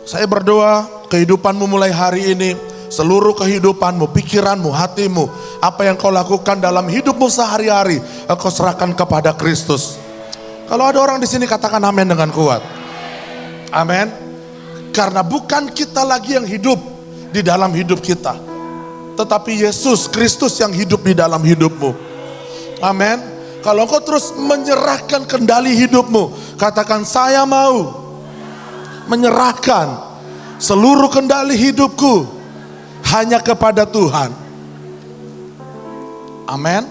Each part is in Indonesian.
Saya berdoa kehidupanmu mulai hari ini, seluruh kehidupanmu, pikiranmu, hatimu, apa yang kau lakukan dalam hidupmu sehari-hari, engkau serahkan kepada Kristus. Kalau ada orang di sini katakan amin dengan kuat. Amin. Karena bukan kita lagi yang hidup di dalam hidup kita, tetapi Yesus Kristus yang hidup di dalam hidupmu. Amin. Kalau engkau terus menyerahkan kendali hidupmu, katakan saya mau menyerahkan seluruh kendali hidupku hanya kepada Tuhan. Amin.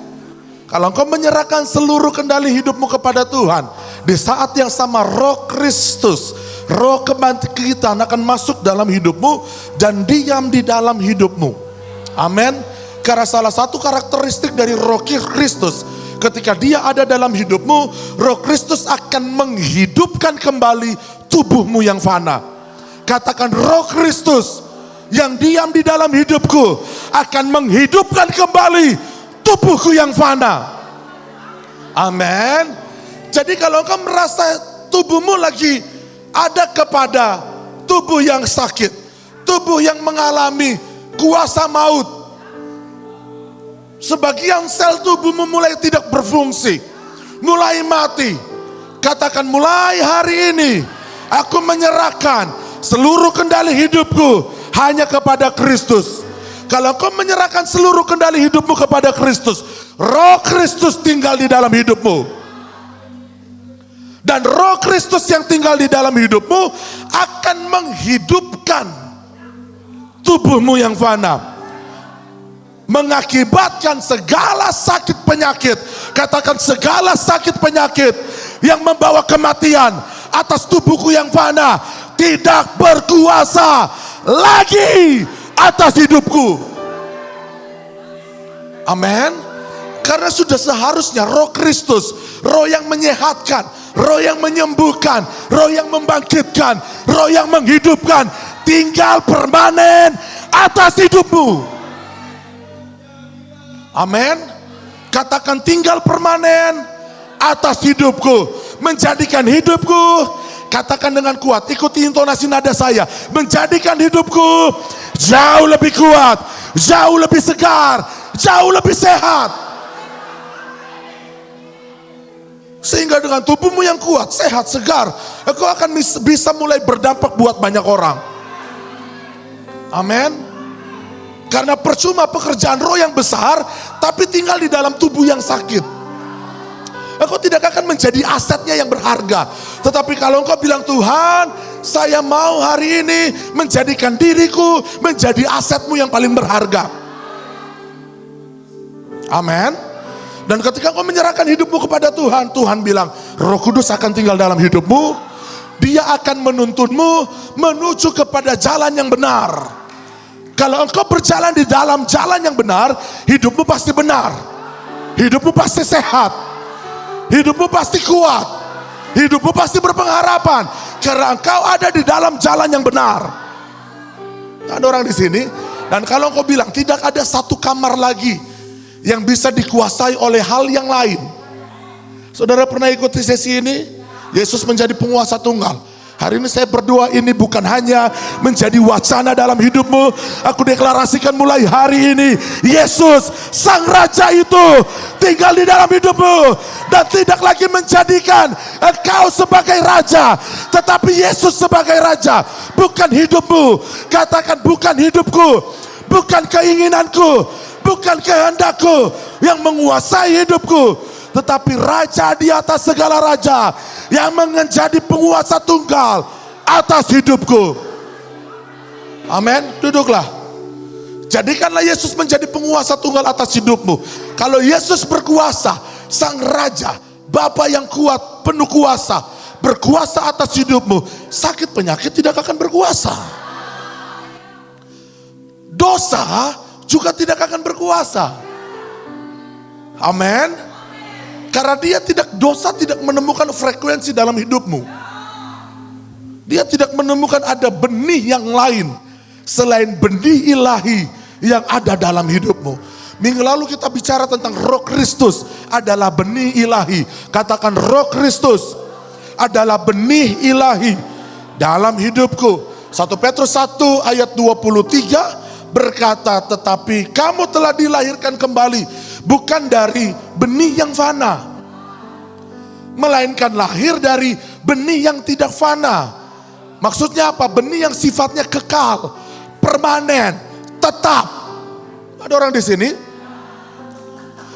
Kalau engkau menyerahkan seluruh kendali hidupmu kepada Tuhan, di saat yang sama Roh Kristus, Roh kebangkitan akan masuk dalam hidupmu dan diam di dalam hidupmu. Amin. Karena salah satu karakteristik dari Roh Kristus, ketika dia ada dalam hidupmu, Roh Kristus akan menghidupkan kembali tubuhmu yang fana. Katakan, Roh Kristus yang diam di dalam hidupku akan menghidupkan kembali tubuhku yang fana. Amin. Jadi kalau engkau merasa tubuhmu lagi ada kepada tubuh yang sakit, tubuh yang mengalami kuasa maut, sebagian sel tubuhmu mulai tidak berfungsi, mulai mati, katakan, mulai hari ini aku menyerahkan seluruh kendali hidupku hanya kepada Kristus. Kalau kau menyerahkan seluruh kendali hidupmu kepada Kristus, Roh Kristus tinggal di dalam hidupmu. Dan Roh Kristus yang tinggal di dalam hidupmu akan menghidupkan tubuhmu yang fana, mengakibatkan segala sakit penyakit, katakan segala sakit penyakit yang membawa kematian atas tubuhku yang fana tidak berkuasa lagi atas hidupku. Amin. Karena sudah seharusnya Roh Kristus, Roh yang menyehatkan, Roh yang menyembuhkan, Roh yang membangkitkan, Roh yang menghidupkan, tinggal permanen atas hidupmu. Amin. Katakan, tinggal permanen atas hidupku, menjadikan hidupku, katakan dengan kuat, ikuti intonasi nada saya, menjadikan hidupku jauh lebih kuat, jauh lebih segar, jauh lebih sehat. Sehingga dengan tubuhmu yang kuat, sehat, segar, engkau akan bisa mulai berdampak buat banyak orang. Amin. Karena percuma pekerjaan roh yang besar, tapi tinggal di dalam tubuh yang sakit. Engkau tidak akan menjadi asetnya yang berharga. Tetapi kalau engkau bilang, Tuhan, saya mau hari ini menjadikan diriku menjadi asetmu yang paling berharga. Amin. Dan ketika engkau menyerahkan hidupmu kepada Tuhan, Tuhan bilang, Roh Kudus akan tinggal dalam hidupmu. Dia akan menuntunmu menuju kepada jalan yang benar. Kalau engkau berjalan di dalam jalan yang benar, hidupmu pasti benar, hidupmu pasti sehat, hidupmu pasti kuat, hidupmu pasti berpengharapan, karena engkau ada di dalam jalan yang benar. Ada orang di sini, dan kalau engkau bilang tidak ada satu kamar lagi yang bisa dikuasai oleh hal yang lain. Saudara pernah ikuti sesi ini? Yesus menjadi penguasa tunggal. Hari ini saya berdoa, ini bukan hanya menjadi wacana dalam hidupmu. Aku deklarasikan mulai hari ini, Yesus Sang Raja itu tinggal di dalam hidupmu. Dan tidak lagi menjadikan engkau sebagai raja, tetapi Yesus sebagai raja. Bukan hidupmu, katakan bukan hidupku, bukan keinginanku, bukan kehendakku yang menguasai hidupku, tetapi Raja di atas segala raja yang menjadi penguasa tunggal atas hidupku. Amin. Duduklah. Jadikanlah Yesus menjadi penguasa tunggal atas hidupmu. Kalau Yesus berkuasa, Sang Raja, Bapa yang kuat, penuh kuasa, berkuasa atas hidupmu, sakit penyakit tidak akan berkuasa. Dosa juga tidak akan berkuasa. Amin. Karena dosa tidak menemukan frekuensi dalam hidupmu. Dia tidak menemukan ada benih yang lain selain benih ilahi yang ada dalam hidupmu. Minggu lalu kita bicara tentang Roh Kristus adalah benih ilahi. Katakan, Roh Kristus adalah benih ilahi dalam hidupku. 1 Petrus 1 ayat 23 berkata, tetapi kamu telah dilahirkan kembali, bukan dari benih yang fana, melainkan lahir dari benih yang tidak fana. Maksudnya apa? Benih yang sifatnya kekal, permanen, tetap. Ada orang di sini?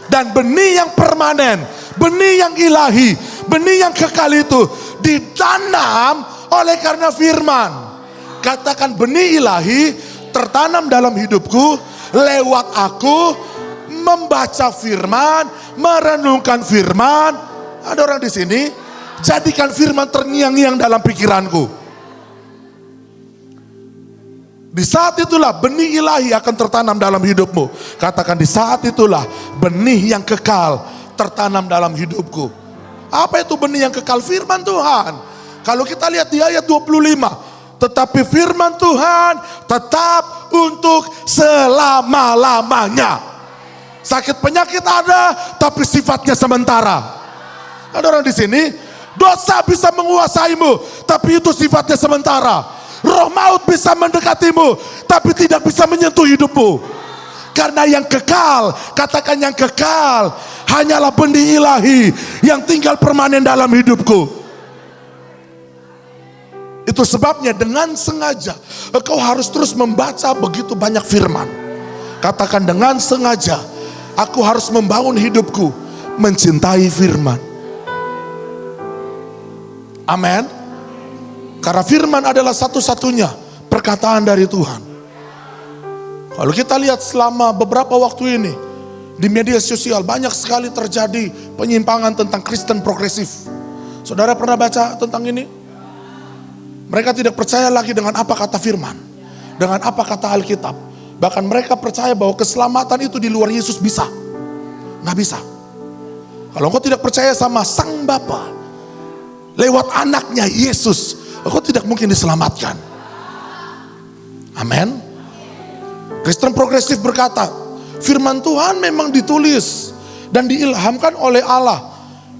Dan benih yang permanen, benih yang ilahi, benih yang kekal itu ditanam oleh karena firman. Katakan, benih ilahi tertanam dalam hidupku lewat aku membaca firman, merenungkan firman. Ada orang di sini? Jadikan firman terngiang-ngiang dalam pikiranku. Di saat itulah benih ilahi akan tertanam dalam hidupmu. Katakan, di saat itulah benih yang kekal tertanam dalam hidupku. Apa itu benih yang kekal? Firman Tuhan. Kalau kita lihat di ayat 25, tetapi firman Tuhan tetap untuk selama-lamanya. Sakit penyakit ada, tapi sifatnya sementara. Ada orang di sini? Dosa bisa menguasaimu, tapi itu sifatnya sementara. Roh maut bisa mendekatimu, tapi tidak bisa menyentuh hidupmu. Karena yang kekal, katakan yang kekal, hanyalah benih ilahi yang tinggal permanen dalam hidupku. Itu sebabnya dengan sengaja engkau harus terus membaca begitu banyak firman. Katakan, dengan sengaja aku harus membangun hidupku mencintai firman. Amin. Karena firman adalah satu-satunya perkataan dari Tuhan. Kalau kita lihat selama beberapa waktu ini di media sosial banyak sekali terjadi penyimpangan tentang Kristen progresif. Saudara pernah baca tentang ini? Mereka tidak percaya lagi dengan apa kata firman, dengan apa kata Alkitab. Bahkan mereka percaya bahwa keselamatan itu di luar Yesus bisa. Nggak bisa. Kalau engkau tidak percaya sama Sang Bapa, lewat anaknya Yesus, engkau tidak mungkin diselamatkan. Amin. Kristen progresif berkata, firman Tuhan memang ditulis dan diilhamkan oleh Allah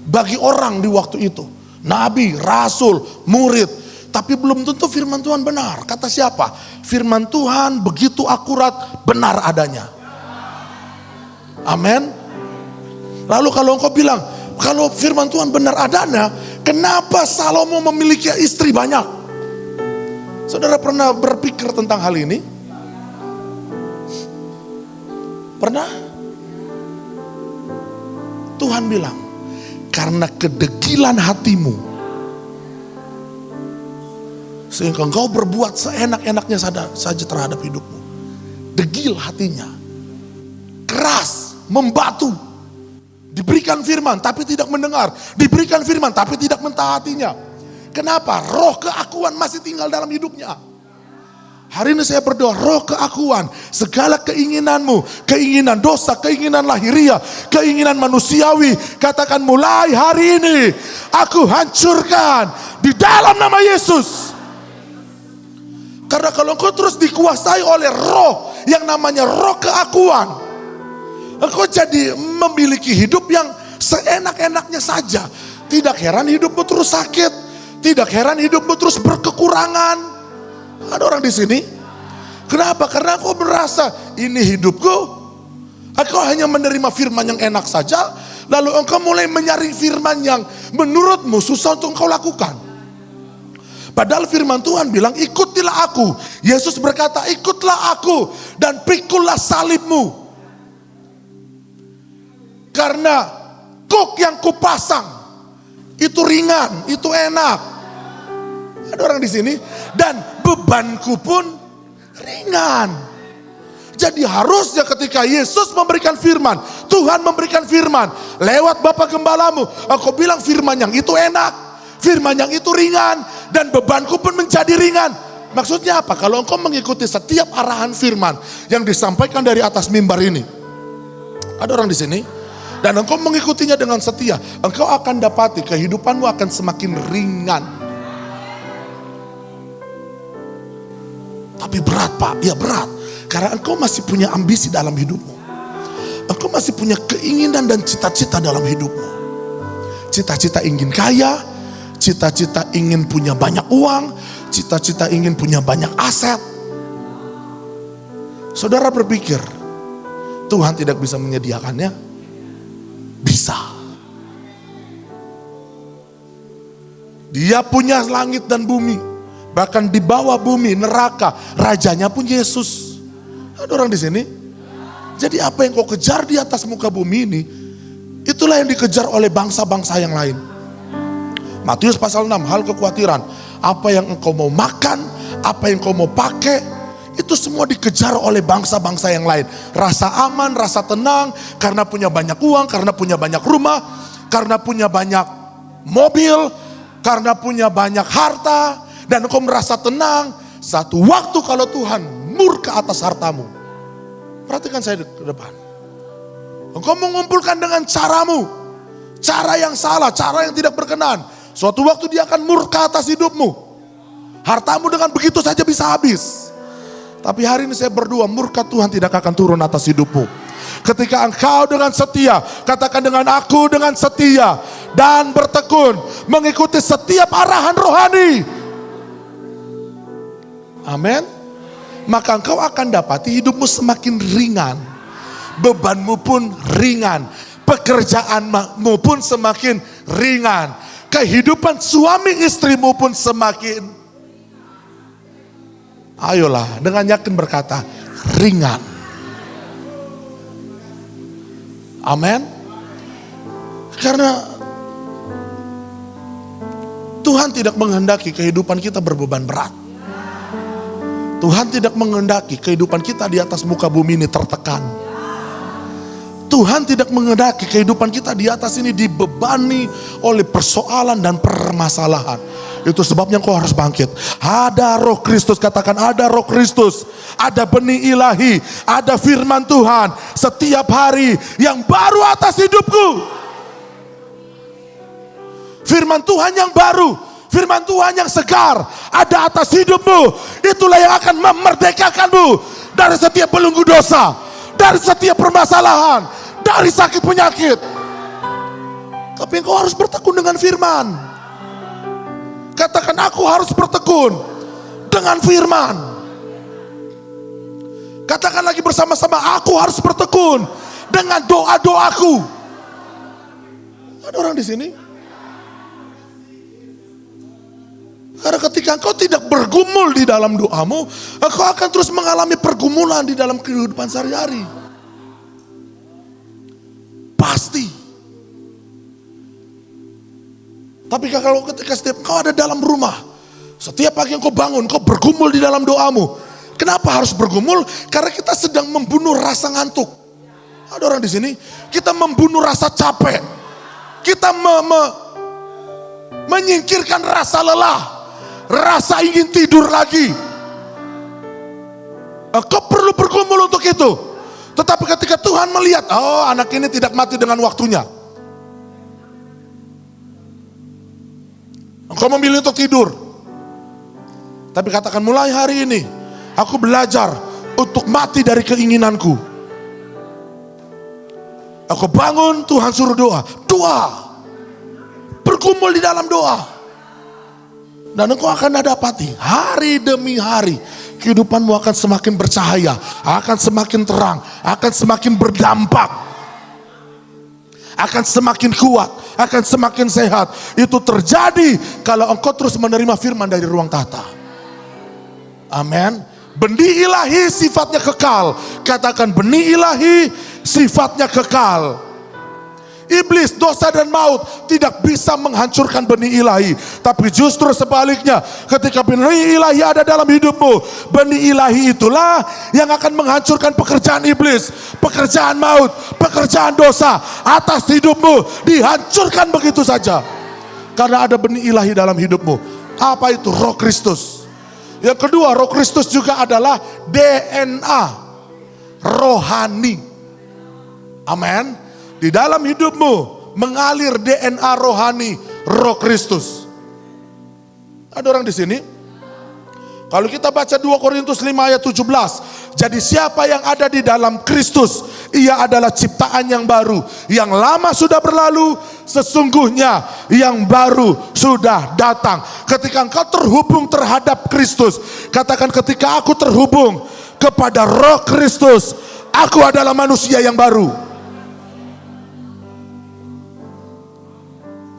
bagi orang di waktu itu. Nabi, rasul, murid. Tapi belum tentu firman Tuhan benar. Kata siapa? Firman Tuhan begitu akurat, benar adanya. Amin. Lalu kalau engkau bilang, kalau firman Tuhan benar adanya, kenapa Salomo memiliki istri banyak? Saudara pernah berpikir tentang hal ini? Pernah? Tuhan bilang, karena kedegilan hatimu, sehingga engkau berbuat seenak-enaknya saja terhadap hidupmu. Degil hatinya, keras, membatu. Diberikan firman tapi tidak mendengar, diberikan firman tapi tidak mentaatinya. Kenapa? Roh keakuan masih tinggal dalam hidupnya. Hari ini saya berdoa, roh keakuan, segala keinginanmu, keinginan dosa, keinginan lahiriah, keinginan manusiawi, katakan, mulai hari ini aku hancurkan di dalam nama Yesus. Karena kalau engkau terus dikuasai oleh roh yang namanya roh keakuan, engkau jadi memiliki hidup yang seenak-enaknya saja. Tidak heran hidupmu terus sakit, tidak heran hidupmu terus berkekurangan. Ada orang di sini? Kenapa? Karena engkau merasa ini hidupku. Engkau hanya menerima firman yang enak saja, lalu engkau mulai menyaring firman yang menurutmu susah untuk engkau lakukan. Padahal firman Tuhan bilang, ikutilah aku. Yesus berkata, ikutlah aku dan pikullah salibmu. Karena kuk yang kupasang itu ringan, itu enak. Ada orang di sini? Dan bebanku pun ringan. Jadi harusnya ketika Yesus memberikan firman, Tuhan memberikan firman lewat Bapa Gembalamu, aku bilang firman yang itu enak, firman yang itu ringan, dan bebanku pun menjadi ringan. Maksudnya apa? Kalau engkau mengikuti setiap arahan firman yang disampaikan dari atas mimbar ini, ada orang di sini, dan engkau mengikutinya dengan setia, engkau akan dapati kehidupanmu akan semakin ringan. Tapi berat, Pak. Ya berat. Karena engkau masih punya ambisi dalam hidupmu. Engkau masih punya keinginan dan cita-cita dalam hidupmu. Cita-cita ingin kaya, cita-cita ingin punya banyak uang, cita-cita ingin punya banyak aset. Saudara berpikir Tuhan tidak bisa menyediakannya? Bisa. Dia punya langit dan bumi. Bahkan di bawah bumi, neraka, rajanya pun Yesus. Ada orang di sini? Jadi apa yang kau kejar di atas muka bumi ini, itulah yang dikejar oleh bangsa-bangsa yang lain. Matius pasal 6, hal kekhawatiran. Apa yang engkau mau makan, apa yang kau mau pakai, itu semua dikejar oleh bangsa-bangsa yang lain. Rasa aman, rasa tenang, karena punya banyak uang, karena punya banyak rumah, karena punya banyak mobil, karena punya banyak harta, dan engkau merasa tenang. Satu waktu kalau Tuhan murka atas hartamu, perhatikan saya ke depan. Engkau mengumpulkan dengan caramu, cara yang salah, cara yang tidak berkenan. Suatu waktu dia akan murka atas hidupmu. Hartamu dengan begitu saja bisa habis. Tapi hari ini saya berdoa, murka Tuhan tidak akan turun atas hidupmu. Ketika engkau dengan setia, katakan dengan aku dengan setia dan bertekun mengikuti setiap arahan rohani. Amin. Maka engkau akan dapati hidupmu semakin ringan. Bebanmu pun ringan. Pekerjaanmu pun semakin ringan. Kehidupan suami istrimu pun semakin, ayolah dengan yakin berkata, ringan. Amin. Karena Tuhan tidak menghendaki kehidupan kita berbeban berat. Tuhan tidak menghendaki kehidupan kita di atas muka bumi ini tertekan. Tuhan tidak menghendaki kehidupan kita di atas ini dibebani oleh persoalan dan permasalahan. Itu sebabnya kau harus bangkit. Ada roh Kristus, katakan ada roh Kristus. Ada benih ilahi, ada firman Tuhan setiap hari yang baru atas hidupku. Firman Tuhan yang baru, firman Tuhan yang segar ada atas hidupmu. Itulah yang akan memerdekakanmu dari setiap belenggu dosa, dari setiap permasalahan, dari sakit penyakit. Tapi engkau harus bertekun dengan firman. Katakan aku harus bertekun dengan firman. Katakan lagi bersama-sama, aku harus bertekun dengan doa-doaku. Ada orang di sini? Karena ketika engkau tidak bergumul di dalam doamu, engkau akan terus mengalami pergumulan di dalam kehidupan sehari-hari. Pasti. Tapi kalau ketika setiap kau ada dalam rumah, setiap pagi yang kau bangun, kau bergumul di dalam doamu. Kenapa harus bergumul? Karena kita sedang membunuh rasa ngantuk. Ada orang di sini, kita membunuh rasa capek. Kita menyingkirkan rasa lelah, rasa ingin tidur lagi. Kau perlu bergumul untuk itu. Tetapi ketika Tuhan melihat, oh anak ini tidak mati dengan waktunya, engkau memilih untuk tidur. Tapi katakan mulai hari ini, aku belajar untuk mati dari keinginanku. Aku bangun, Tuhan suruh doa. Doa. Bergumul di dalam doa. Dan engkau akan dapati hari demi hari. Kehidupanmu akan semakin bercahaya. Akan semakin terang. Akan semakin berdampak. Akan semakin kuat. Akan semakin sehat. Itu terjadi kalau engkau terus menerima firman dari ruang tahta. Amin. Benih ilahi sifatnya kekal. Katakan benih ilahi sifatnya kekal. Iblis, dosa dan maut tidak bisa menghancurkan benih ilahi. Tapi justru sebaliknya, ketika benih ilahi ada dalam hidupmu, benih ilahi itulah yang akan menghancurkan pekerjaan iblis, pekerjaan maut, pekerjaan dosa atas hidupmu. Dihancurkan begitu saja. Karena ada benih ilahi dalam hidupmu. Apa itu? Roh Kristus. Yang kedua, Roh Kristus juga adalah DNA rohani. Amin. Di dalam hidupmu mengalir DNA rohani Roh Kristus. Ada orang di sini? Kalau kita baca 2 Korintus 5 ayat 17. Jadi siapa yang ada di dalam Kristus, ia adalah ciptaan yang baru. Yang lama sudah berlalu, sesungguhnya yang baru sudah datang. Ketika engkau terhubung terhadap Kristus, katakan, ketika aku terhubung kepada Roh Kristus, aku adalah manusia yang baru.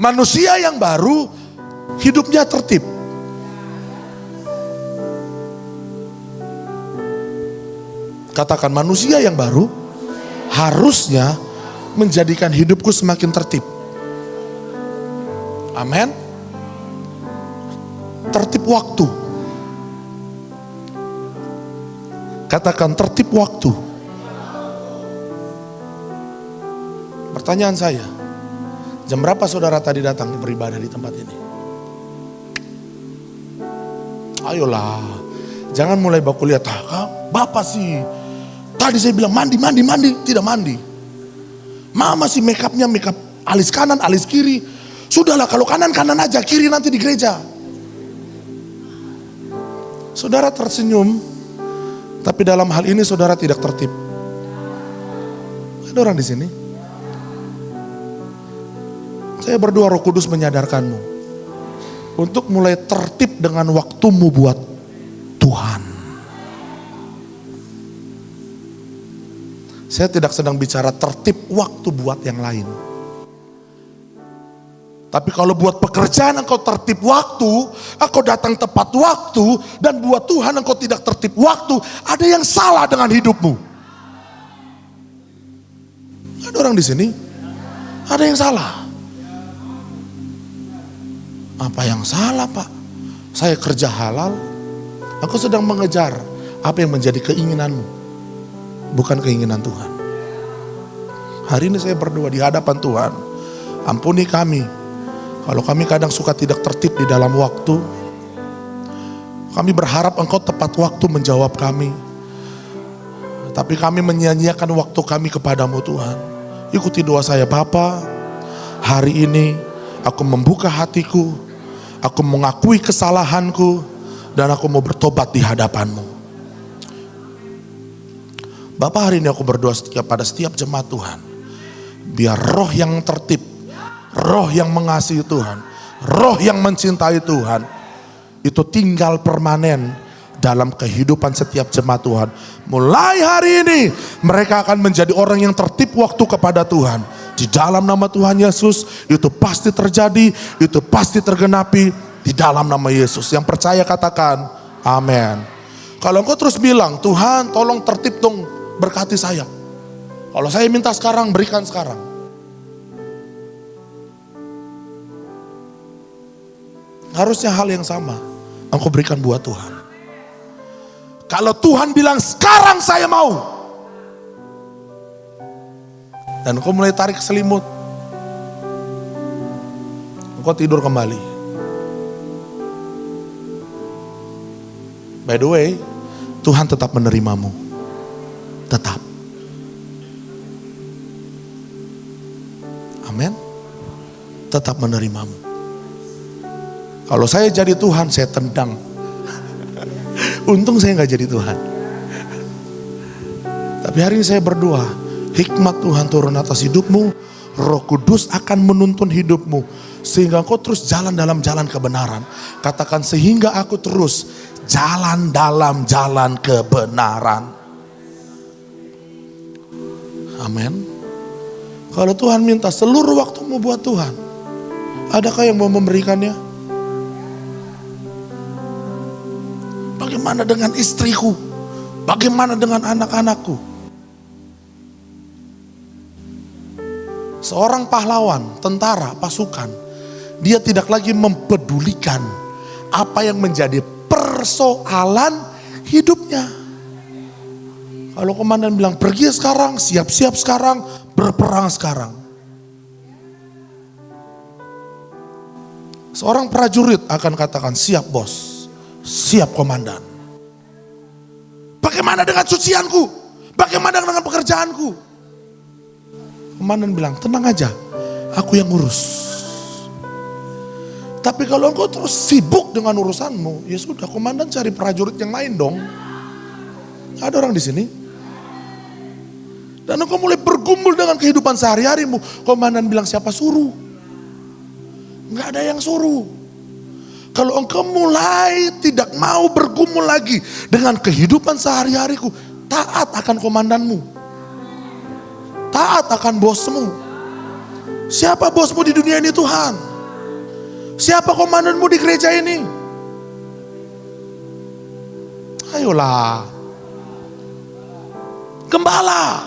Manusia yang baru hidupnya tertib. Katakan, manusia yang baru harusnya menjadikan hidupku semakin tertib. Amin. Tertib waktu. Katakan, tertib waktu. Pertanyaan saya, jam berapa saudara tadi datang beribadah di tempat ini? Ayolah, jangan mulai baku lihat, Bapak sih tadi saya bilang mandi, tidak mandi. Mama sih make up alis kanan, alis kiri. Sudahlah, kalau kanan aja, kiri nanti di gereja. Saudara tersenyum, tapi dalam hal ini saudara tidak tertib. Ada orang di sini? Saya berdoa Roh Kudus menyadarkanmu untuk mulai tertib dengan waktumu buat Tuhan. Saya tidak sedang bicara tertib waktu buat yang lain. Tapi kalau buat pekerjaan engkau tertib waktu, engkau datang tepat waktu, dan buat Tuhan engkau tidak tertib waktu, ada yang salah dengan hidupmu. Ada orang di sini? Ada yang salah. Apa yang salah, Pak? Saya kerja halal, aku sedang mengejar apa yang menjadi keinginanmu, bukan keinginan Tuhan. Hari ini saya berdoa di hadapan Tuhan, ampuni kami kalau kami kadang suka tidak tertib di dalam waktu. Kami berharap Engkau tepat waktu menjawab kami, tapi kami menyia-nyiakan waktu kami kepadamu Tuhan. Ikuti doa saya, Bapa. Hari ini aku membuka hatiku, aku mengakui kesalahanku, dan aku mau bertobat di hadapan-Mu. Bapak, hari ini aku berdoa pada setiap jemaat Tuhan, biar roh yang tertib, roh yang mengasihi Tuhan, roh yang mencintai Tuhan, itu tinggal permanen dalam kehidupan setiap jemaat Tuhan. Mulai hari ini mereka akan menjadi orang yang tertib waktu kepada Tuhan. Di dalam nama Tuhan Yesus, itu pasti terjadi, itu pasti tergenapi di dalam nama Yesus. Yang percaya katakan amin. Kalau engkau terus bilang, Tuhan tolong tertib dong, berkati saya. Kalau saya minta sekarang, berikan sekarang. Harusnya hal yang sama engkau berikan buat Tuhan. Kalau Tuhan bilang sekarang saya mau, dan engkau mulai tarik selimut, engkau tidur kembali. By the way, Tuhan tetap menerimamu. Tetap. Amin. Tetap menerimamu. Kalau saya jadi Tuhan, saya tendang. Untung saya gak jadi Tuhan. Tapi hari ini saya berdoa, hikmat Tuhan turun atas hidupmu, Roh Kudus akan menuntun hidupmu, sehingga engkau terus jalan dalam jalan kebenaran. Katakan, sehingga aku terus jalan dalam jalan kebenaran. Amin. Kalau Tuhan minta seluruh waktumu buat Tuhan, adakah yang mau memberikannya? Bagaimana dengan istriku? Bagaimana dengan anak-anakku? Seorang pahlawan, tentara, pasukan, dia tidak lagi mempedulikan apa yang menjadi persoalan hidupnya. Kalau komandan bilang pergi sekarang, siap-siap sekarang, berperang sekarang. Seorang prajurit akan katakan, siap bos, siap komandan. Bagaimana dengan cucianku? Bagaimana dengan pekerjaanku? Komandan bilang, tenang aja, aku yang urus. Tapi kalau engkau terus sibuk dengan urusanmu, ya sudah, komandan cari prajurit yang lain dong. Ada orang di sini? Dan engkau mulai bergumul dengan kehidupan sehari-harimu. Komandan bilang, siapa suruh? Nggak ada yang suruh. Kalau engkau mulai tidak mau bergumul lagi dengan kehidupan sehari-hariku, taat akan komandanmu. Taat akan bosmu. Siapa bosmu di dunia ini? Tuhan. Siapa komandanmu di gereja ini? Ayolah. Gembala.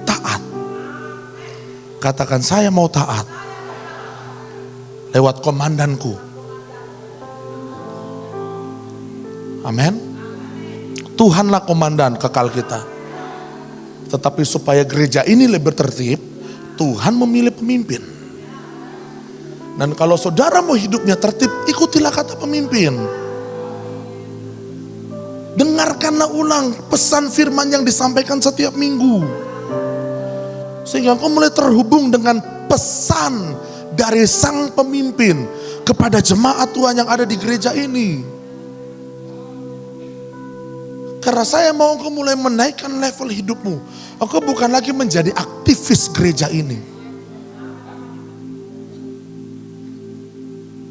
Taat. Katakan, saya mau taat lewat komandanku. Amin. Tuhanlah komandan kekal kita. Tetapi supaya gereja ini lebih tertib, Tuhan memilih pemimpin. Dan kalau saudara mau hidupnya tertib, ikutilah kata pemimpin. Dengarkanlah ulang pesan firman yang disampaikan setiap minggu. Sehingga engkau mulai terhubung dengan pesan dari sang pemimpin kepada jemaat Tuhan yang ada di gereja ini. Karena saya mau engkau mulai menaikkan level hidupmu. Engkau bukan lagi menjadi aktivis gereja ini.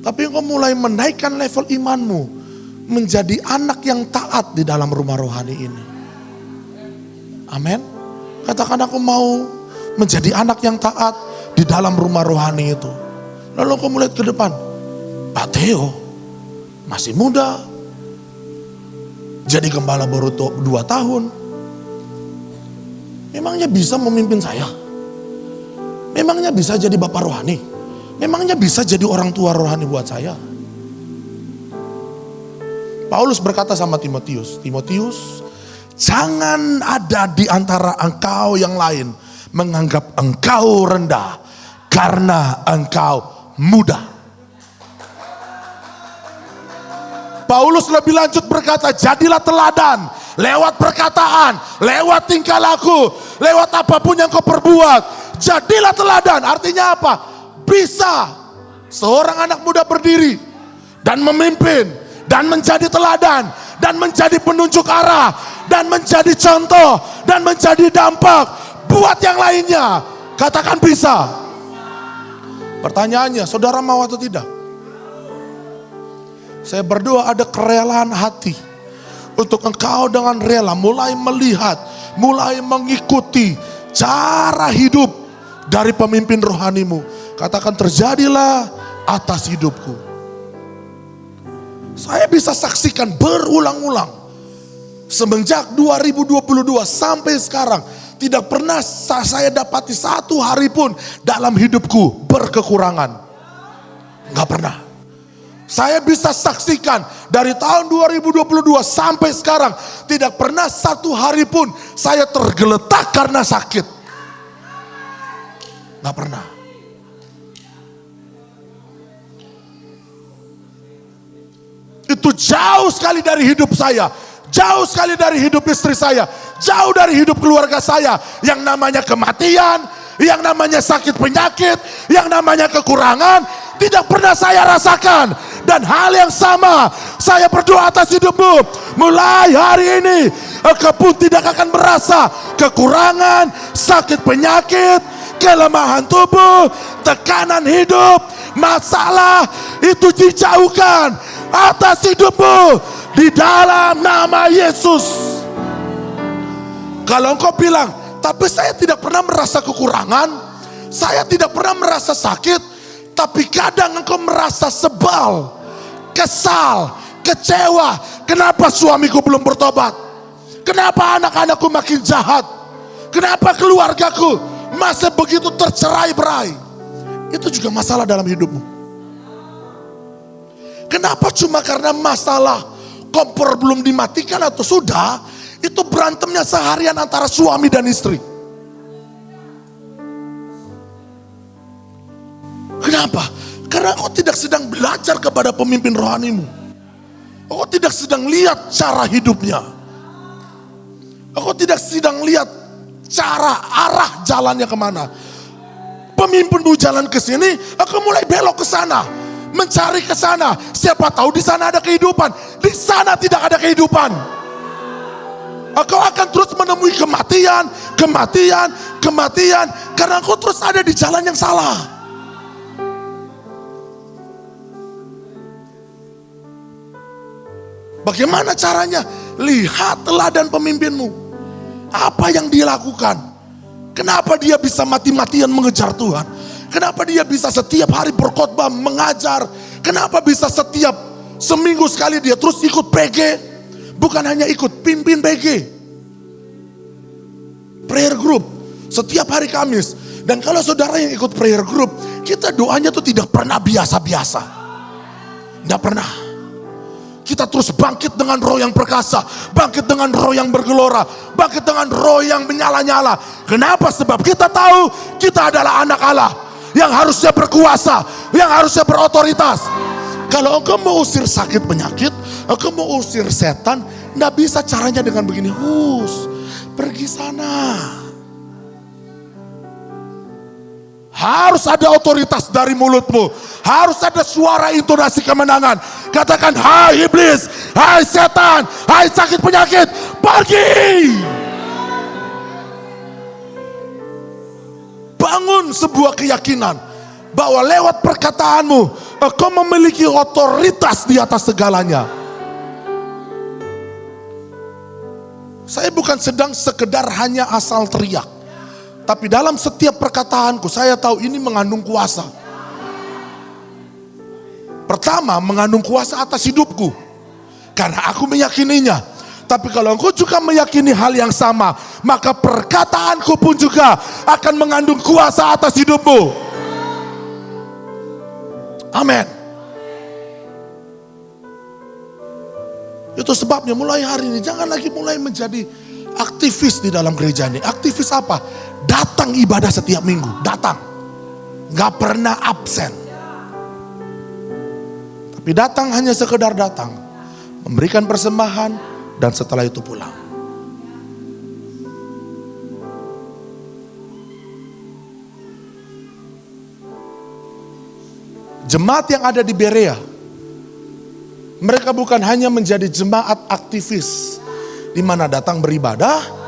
Tapi engkau mulai menaikkan level imanmu. Menjadi anak yang taat di dalam rumah rohani ini. Amin. Katakan, aku mau menjadi anak yang taat di dalam rumah rohani itu. Lalu engkau mulai ke depan. Pak Theo masih muda. Jadi gembala baru 2 tahun. Memangnya bisa memimpin saya? Memangnya bisa jadi bapak rohani? Memangnya bisa jadi orang tua rohani buat saya? Paulus berkata sama Timotius, Timotius, jangan ada di antara engkau yang lain menganggap engkau rendah karena engkau muda. Paulus lebih lanjut berkata, jadilah teladan lewat perkataan, lewat tingkah laku, lewat apapun yang kau perbuat. Jadilah teladan, artinya apa? Bisa seorang anak muda berdiri dan memimpin dan menjadi teladan dan menjadi penunjuk arah dan menjadi contoh dan menjadi dampak buat yang lainnya. Katakan bisa. Pertanyaannya, saudara mau atau tidak? Saya berdoa ada kerelaan hati untuk engkau dengan rela mulai melihat, mulai mengikuti cara hidup dari pemimpin rohanimu. Katakan, terjadilah atas hidupku. Saya bisa saksikan berulang-ulang semenjak 2022 sampai sekarang, tidak pernah saya dapati satu hari pun dalam hidupku berkekurangan. Gak pernah. Saya bisa saksikan dari tahun 2022 sampai sekarang, tidak pernah satu hari pun saya tergeletak karena sakit. Gak pernah. Itu jauh sekali dari hidup saya, jauh sekali dari hidup istri saya, jauh dari hidup keluarga saya. Yang namanya kematian, yang namanya sakit penyakit, yang namanya kekurangan, tidak pernah saya rasakan. Dan hal yang sama saya berdoa atas hidupmu. Mulai hari ini engkau pun tidak akan merasa kekurangan, sakit penyakit, kelemahan tubuh, tekanan hidup, masalah itu dijauhkan atas hidupmu di dalam nama Yesus. Kalau engkau bilang, tapi saya tidak pernah merasa kekurangan, saya tidak pernah merasa sakit, tapi kadang engkau merasa sebal, kesal, kecewa. Kenapa suamiku belum bertobat? Kenapa anak-anakku makin jahat? Kenapa keluargaku masih begitu tercerai-berai? Itu juga masalah dalam hidupmu. Kenapa cuma karena masalah kompor belum dimatikan atau sudah, itu berantemnya seharian antara suami dan istri? Kenapa? Karena kau tidak sedang belajar kepada pemimpin rohanimu. Kau tidak sedang lihat cara hidupnya. Kau tidak sedang lihat cara arah jalannya kemana. Pemimpinmu jalan ke sini, aku mulai belok ke sana, mencari ke sana. Siapa tahu di sana ada kehidupan. Di sana tidak ada kehidupan. Engkau akan terus menemui kematian, kematian, kematian. Karena engkau terus ada di jalan yang salah. Bagaimana caranya? Lihat teladan pemimpinmu. Apa yang dia lakukan? Kenapa dia bisa mati-matian mengejar Tuhan? Kenapa dia bisa setiap hari berkhotbah, mengajar? Kenapa bisa setiap seminggu sekali dia terus ikut PG? Bukan hanya ikut, pimpin PG. Prayer group, setiap hari Kamis. Dan kalau saudara yang ikut prayer group, kita doanya tuh tidak pernah biasa-biasa. Tidak pernah. Kita terus bangkit dengan roh yang perkasa, bangkit dengan roh yang bergelora, bangkit dengan roh yang menyala-nyala. Kenapa? Sebab kita tahu kita adalah anak Allah yang harusnya berkuasa, yang harusnya berotoritas. Kalau engkau mau usir sakit penyakit, engkau mau usir setan, tidak bisa caranya dengan begini. Pergi sana. Harus ada otoritas dari mulutmu. Harus ada suara intonasi kemenangan. Katakan, hai iblis, hai setan, hai sakit penyakit, pergi. Bangun sebuah keyakinan bahwa lewat perkataanmu, engkau memiliki otoritas di atas segalanya. Saya bukan sedang sekedar hanya asal teriak. Tapi dalam setiap perkataanku saya tahu ini mengandung kuasa. Pertama, mengandung kuasa atas hidupku. Karena aku meyakininya. Tapi kalau engkau juga meyakini hal yang sama, maka perkataanku pun juga akan mengandung kuasa atas hidupmu. Amin. Itu sebabnya mulai hari ini jangan lagi mulai menjadi aktivis di dalam gereja ini. Aktivis apa? Datang ibadah setiap minggu, datang. Gak pernah absen. Tapi datang hanya sekedar datang. Memberikan persembahan dan setelah itu pulang. Jemaat yang ada di Berea, mereka bukan hanya menjadi jemaat aktivis di mana datang beribadah.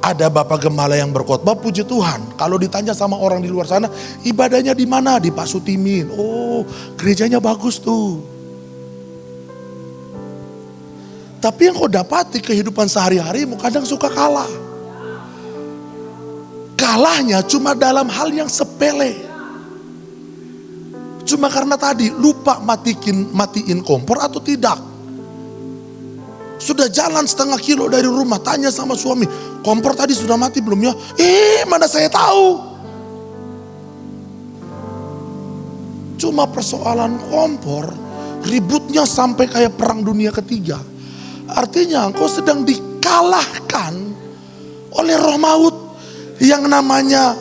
Ada Bapak Gembala yang berkhotbah, puji Tuhan. Kalau ditanya sama orang di luar sana, ibadahnya di mana? Di Pak Sutimin. Oh, gerejanya bagus tuh. Tapi yang kau dapati kehidupan sehari-harimu kadang suka kalah. Kalahnya cuma dalam hal yang sepele. Cuma karena tadi lupa matiin kompor atau tidak. Sudah jalan setengah kilo dari rumah, tanya sama suami, kompor tadi sudah mati belum ya? Mana saya tahu. Cuma persoalan kompor, ributnya sampai kayak perang dunia ketiga. Artinya engkau sedang dikalahkan oleh roh maut yang namanya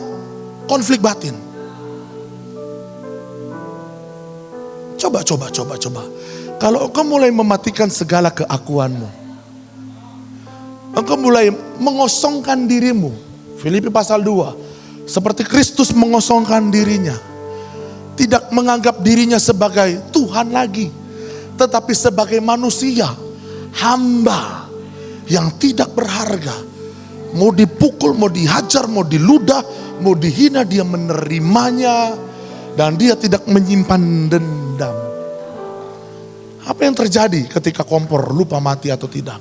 konflik batin. Coba. Kalau engkau mulai mematikan segala keakuanmu, engkau mulai mengosongkan dirimu. Filipi pasal 2, seperti Kristus mengosongkan dirinya. Tidak menganggap dirinya sebagai Tuhan lagi, tetapi sebagai manusia, hamba yang tidak berharga. Mau dipukul, mau dihajar, mau diludah, mau dihina, dia menerimanya. Dan dia tidak menyimpan dendam. Apa yang terjadi ketika kompor lupa mati atau tidak?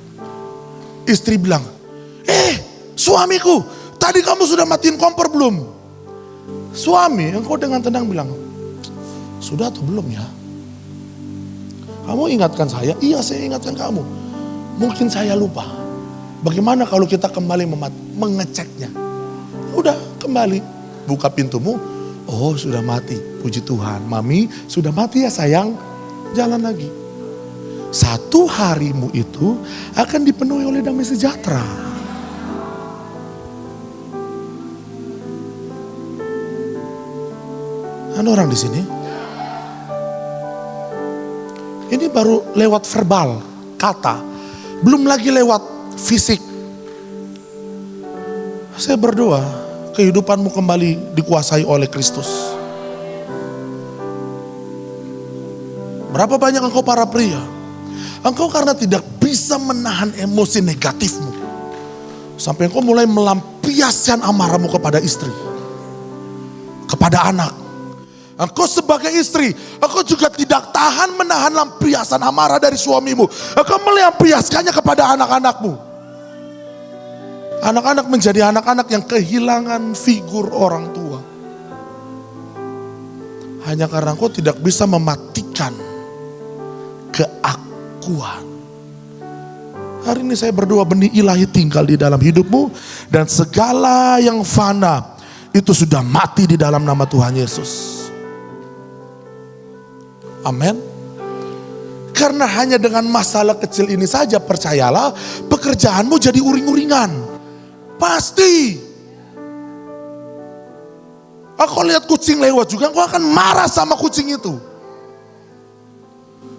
Istri bilang, suamiku, tadi kamu sudah matiin kompor belum? Suami, engkau dengan tenang bilang, sudah atau belum ya? Kamu ingatkan saya? Iya, saya ingatkan kamu. Mungkin saya lupa. Bagaimana kalau kita kembali mengeceknya? Udah, kembali. Buka pintumu. Oh, sudah mati. Puji Tuhan. Mami, sudah mati ya sayang. Jalan lagi. Satu harimu itu akan dipenuhi oleh damai sejahtera. Ada orang di sini? Ini baru lewat verbal, kata. Belum lagi lewat fisik. Saya berdoa, kehidupanmu kembali dikuasai oleh Kristus. Berapa banyak engkau para pria? Engkau karena tidak bisa menahan emosi negatifmu. Sampai engkau mulai melampiaskan amarahmu kepada istri, kepada anak. Engkau sebagai istri, engkau juga tidak tahan menahan lampiasan amarah dari suamimu. Engkau melampiaskannya kepada anak-anakmu. Anak-anak menjadi anak-anak yang kehilangan figur orang tua. Hanya karena engkau tidak bisa mematikan keakuan. Hari ini saya berdoa benih ilahi tinggal di dalam hidupmu. Dan segala yang fana itu sudah mati di dalam nama Tuhan Yesus. Amin. Karena hanya dengan masalah kecil ini saja, percayalah, pekerjaanmu jadi uring-uringan. Pasti. Aku lihat kucing lewat juga, aku akan marah sama kucing itu.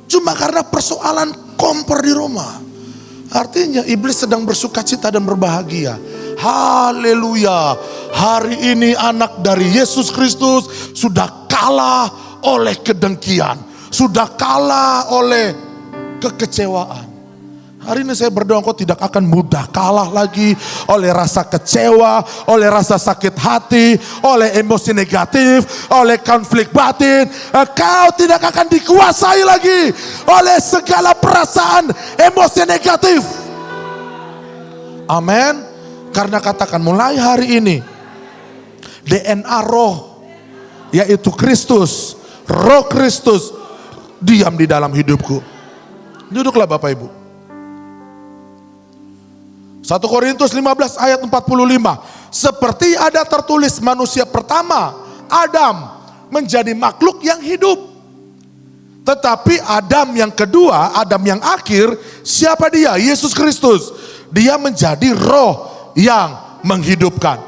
Cuma karena persoalan kompor di rumah. Artinya iblis sedang bersuka cita dan berbahagia. Haleluya. Hari ini anak dari Yesus Kristus sudah kalah oleh kedengkian. Sudah kalah oleh kekecewaan. Hari ini saya berdoa engkau tidak akan mudah kalah lagi oleh rasa kecewa, oleh rasa sakit hati, oleh emosi negatif, oleh konflik batin. Engkau tidak akan dikuasai lagi oleh segala perasaan emosi negatif. Amin. Karena katakan mulai hari ini DNA roh, yaitu Kristus, roh Kristus diam di dalam hidupku. Duduklah Bapak Ibu. 1 Korintus 15 ayat 45. Seperti ada tertulis manusia pertama, Adam, menjadi makhluk yang hidup. Tetapi Adam yang kedua, Adam yang akhir, siapa dia? Yesus Kristus. Dia menjadi roh yang menghidupkan.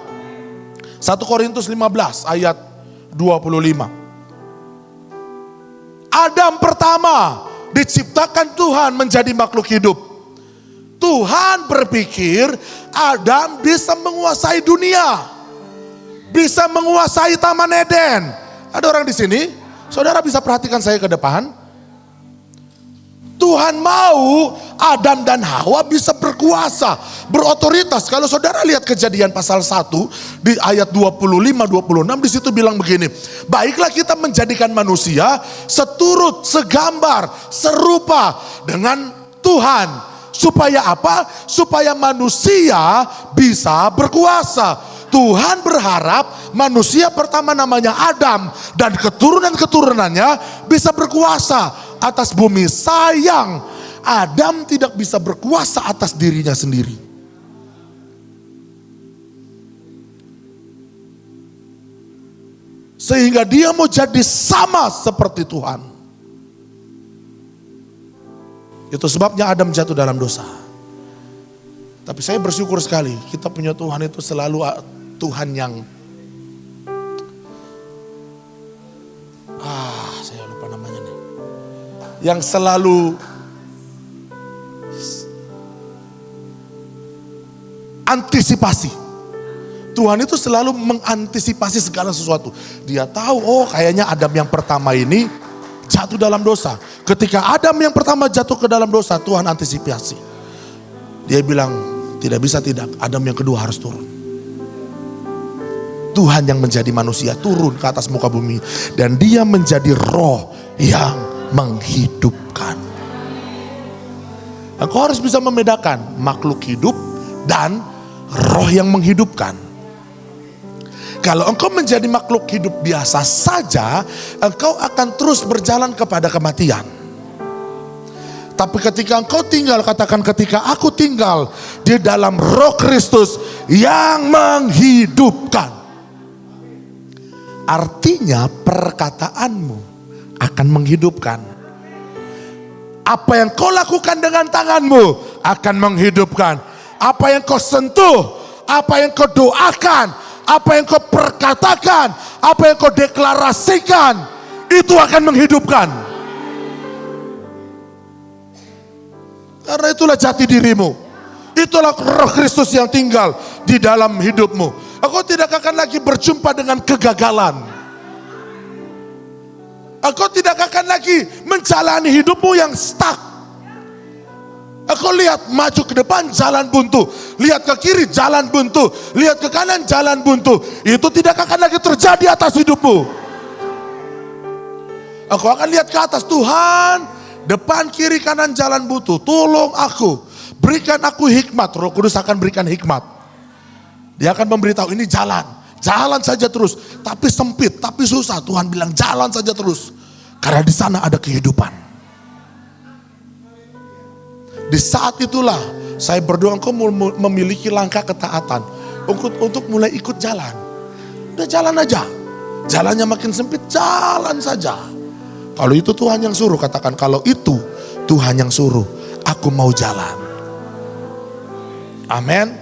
1 Korintus 15 ayat 25. Adam pertama diciptakan Tuhan menjadi makhluk hidup. Tuhan berpikir Adam bisa menguasai dunia, bisa menguasai Taman Eden. Ada orang di sini, saudara bisa perhatikan saya ke depan. Tuhan mau Adam dan Hawa bisa berkuasa, berotoritas. Kalau saudara lihat Kejadian pasal 1 di ayat 25-26, di situ bilang begini. Baiklah kita menjadikan manusia seturut, segambar, serupa dengan Tuhan. Supaya apa? Supaya manusia bisa berkuasa. Tuhan berharap manusia pertama namanya Adam dan keturunan-keturunannya bisa berkuasa atas bumi. Sayang, Adam tidak bisa berkuasa atas dirinya sendiri. Sehingga dia mau jadi sama seperti Tuhan. Itu sebabnya Adam jatuh dalam dosa. Tapi saya bersyukur sekali, kita punya Tuhan itu selalu Tuhan yang saya lupa namanya nih. Yang selalu antisipasi. Tuhan itu selalu mengantisipasi segala sesuatu. Dia tahu, oh kayaknya Adam yang pertama ini jatuh dalam dosa. Ketika Adam yang pertama jatuh ke dalam dosa, Tuhan antisipasi. Dia bilang, tidak bisa tidak, Adam yang kedua harus turun. Tuhan yang menjadi manusia turun ke atas muka bumi. Dan dia menjadi roh yang menghidupkan. Engkau harus bisa membedakan makhluk hidup dan roh yang menghidupkan. Kalau engkau menjadi makhluk hidup biasa saja, engkau akan terus berjalan kepada kematian. Tapi ketika engkau tinggal, katakan ketika aku tinggal di dalam roh Kristus yang menghidupkan. Artinya perkataanmu akan menghidupkan. Apa yang kau lakukan dengan tanganmu akan menghidupkan. Apa yang kau sentuh, apa yang kau doakan, apa yang kau perkatakan, apa yang kau deklarasikan, itu akan menghidupkan. Karena itulah jati dirimu. Itulah roh Kristus yang tinggal di dalam hidupmu. Engkau tidak akan lagi berjumpa dengan kegagalan. Engkau tidak akan lagi menjalani hidupmu yang stuck. Engkau lihat maju ke depan jalan buntu, lihat ke kiri jalan buntu, lihat ke kanan jalan buntu. Itu tidak akan lagi terjadi atas hidupmu. Engkau akan lihat ke atas, Tuhan, depan kiri kanan jalan buntu, tolong aku, berikan aku hikmat. Roh Kudus akan berikan hikmat. Dia akan memberitahu ini jalan, jalan saja terus, tapi sempit, tapi susah. Tuhan bilang jalan saja terus, karena di sana ada kehidupan. Di saat itulah saya berdoa engkau memiliki langkah ketaatan untuk mulai ikut jalan. Udah jalan aja. Jalannya makin sempit, jalan saja. Kalau itu Tuhan yang suruh, katakan kalau itu Tuhan yang suruh, aku mau jalan. Amin.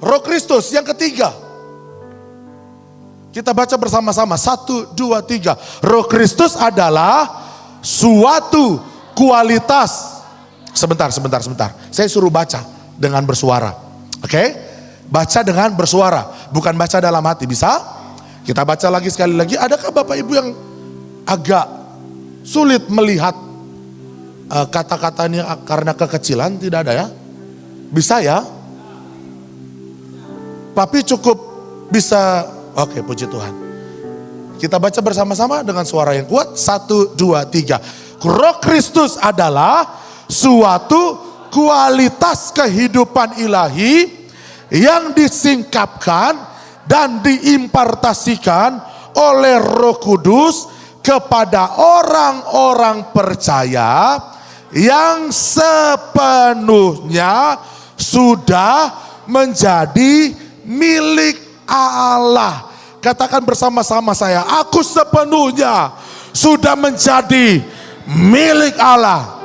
Roh Kristus yang ketiga. Kita baca bersama-sama. 1, 2, 3. Roh Kristus adalah suatu kualitas. Sebentar. Saya suruh baca dengan bersuara. Oke? Baca dengan bersuara. Bukan baca dalam hati. Bisa? Kita baca lagi sekali lagi. Adakah Bapak Ibu yang agak sulit melihat kata-katanya karena kekecilan? Tidak ada ya? Bisa ya? Tapi cukup bisa. Oke, puji Tuhan. Kita baca bersama-sama dengan suara yang kuat. 1, 2, 3. Roh Kristus adalah suatu kualitas kehidupan ilahi yang disingkapkan dan diimpartasikan oleh Roh Kudus kepada orang-orang percaya yang sepenuhnya sudah menjadi milik Allah. Katakan bersama-sama saya, aku sepenuhnya sudah menjadi milik Allah.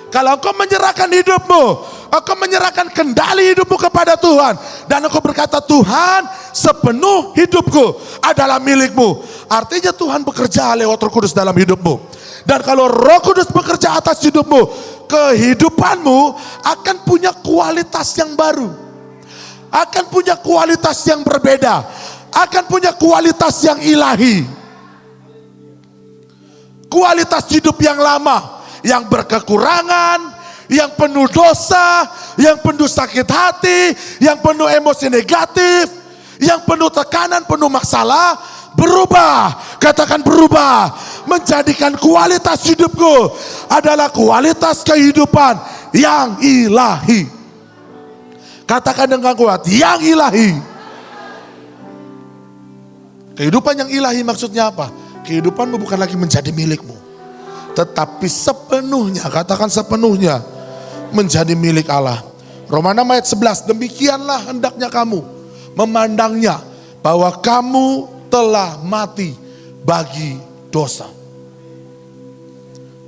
Kalau engkau menyerahkan hidupmu, engkau menyerahkan kendali hidupmu kepada Tuhan, dan engkau berkata, Tuhan, sepenuh hidupku adalah milikmu. Artinya Tuhan bekerja lewat Roh Kudus dalam hidupmu. Dan kalau Roh Kudus bekerja atas hidupmu, kehidupanmu akan punya kualitas yang baru, akan punya kualitas yang berbeda, akan punya kualitas yang ilahi. Kualitas hidup yang lama, yang berkekurangan, yang penuh dosa, yang penuh sakit hati, yang penuh emosi negatif, yang penuh tekanan, penuh masalah, berubah. Katakan berubah. Menjadikan kualitas hidupku adalah kualitas kehidupan yang ilahi. Katakan dengan kuat, yang ilahi. Kehidupan yang ilahi maksudnya apa? Kehidupanmu bukan lagi menjadi milikmu, tetapi sepenuhnya, katakan sepenuhnya, menjadi milik Allah. Roma 6 ayat 11, demikianlah hendaknya kamu memandangnya, bahwa kamu telah mati bagi dosa.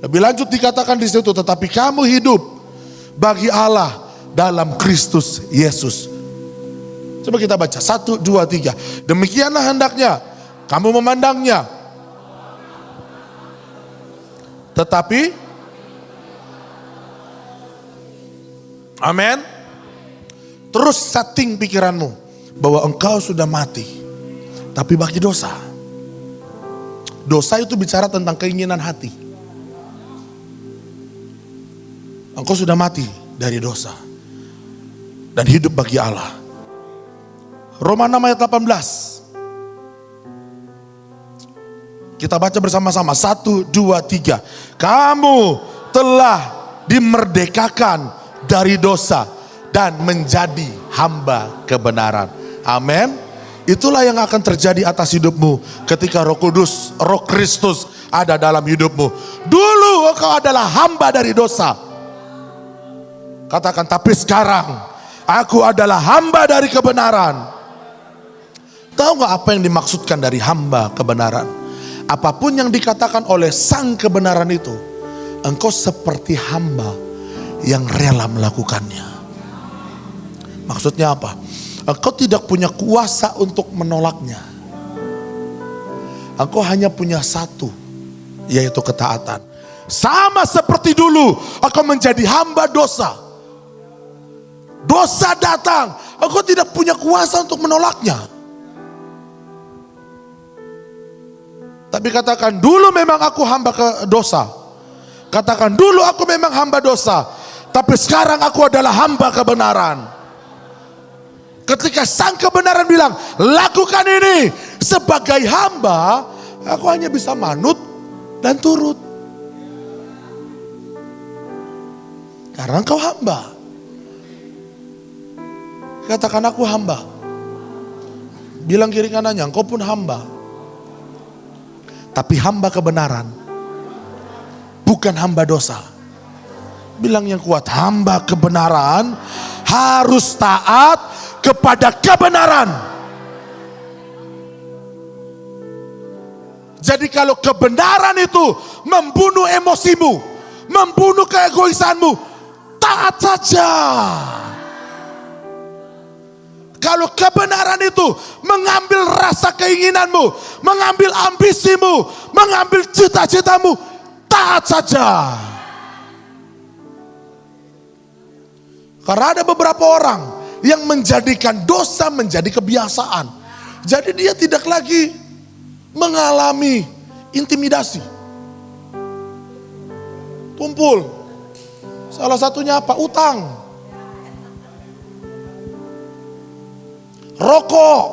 Lebih lanjut dikatakan di situ, tetapi kamu hidup bagi Allah dalam Kristus Yesus. Coba kita baca, 1, 2, 3. Demikianlah hendaknya kamu memandangnya, tetapi, amin. Terus setting pikiranmu bahwa engkau sudah mati, tapi bagi dosa. Dosa itu bicara tentang keinginan hati. Engkau sudah mati dari dosa dan hidup bagi Allah. Roma 6 ayat 18. Kita baca bersama-sama, 1, 2, 3. Kamu telah dimerdekakan dari dosa dan menjadi hamba kebenaran. Amin. Itulah yang akan terjadi atas hidupmu ketika Roh Kudus, Roh Kristus ada dalam hidupmu. Dulu engkau adalah hamba dari dosa. Katakan, tapi sekarang aku adalah hamba dari kebenaran. Tahu gak apa yang dimaksudkan dari hamba kebenaran? Apapun yang dikatakan oleh sang kebenaran itu, engkau seperti hamba yang rela melakukannya. Maksudnya apa? Engkau tidak punya kuasa untuk menolaknya. Engkau hanya punya satu, yaitu ketaatan. Sama seperti dulu engkau menjadi hamba dosa. Dosa datang, engkau tidak punya kuasa untuk menolaknya. Tapi katakan, dulu memang aku hamba ke dosa. Katakan, dulu aku memang hamba dosa, tapi sekarang aku adalah hamba kebenaran. Ketika sang kebenaran bilang, lakukan ini, sebagai hamba, aku hanya bisa manut dan turut. Karena engkau hamba. Katakan, aku hamba. Bilang kiri kanannya, engkau pun hamba. Tapi hamba kebenaran, bukan hamba dosa. Bilang yang kuat, hamba kebenaran harus taat kepada kebenaran. Jadi kalau kebenaran itu membunuh emosimu, membunuh keegoisanmu, taat saja. Kalau kebenaran itu mengambil rasa keinginanmu, mengambil ambisimu, mengambil cita-citamu, taat saja. Karena ada beberapa orang yang menjadikan dosa menjadi kebiasaan. Jadi dia tidak lagi mengalami intimidasi. Tumpul. Salah satunya apa? Utang. Rokok.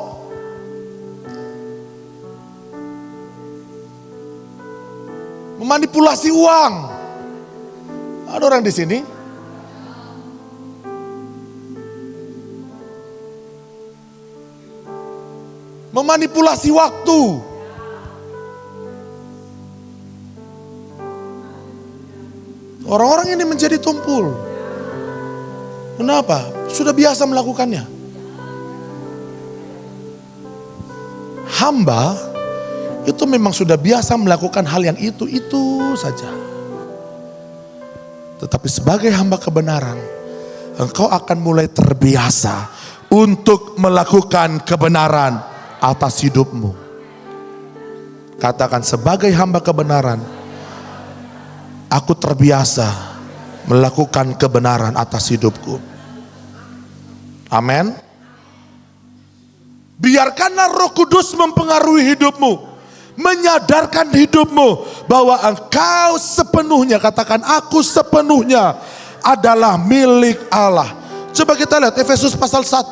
Memanipulasi uang. Ada orang di sini? Memanipulasi waktu. Orang-orang ini menjadi tumpul. Kenapa? Sudah biasa melakukannya. Hamba itu memang sudah biasa melakukan hal yang itu saja. Tetapi sebagai hamba kebenaran, engkau akan mulai terbiasa untuk melakukan kebenaran atas hidupmu. Katakan, sebagai hamba kebenaran, aku terbiasa melakukan kebenaran atas hidupku. Amin. Biarkanlah Roh Kudus mempengaruhi hidupmu, menyadarkan hidupmu bahwa engkau sepenuhnya, katakan, aku sepenuhnya adalah milik Allah. Coba kita lihat Efesus pasal 1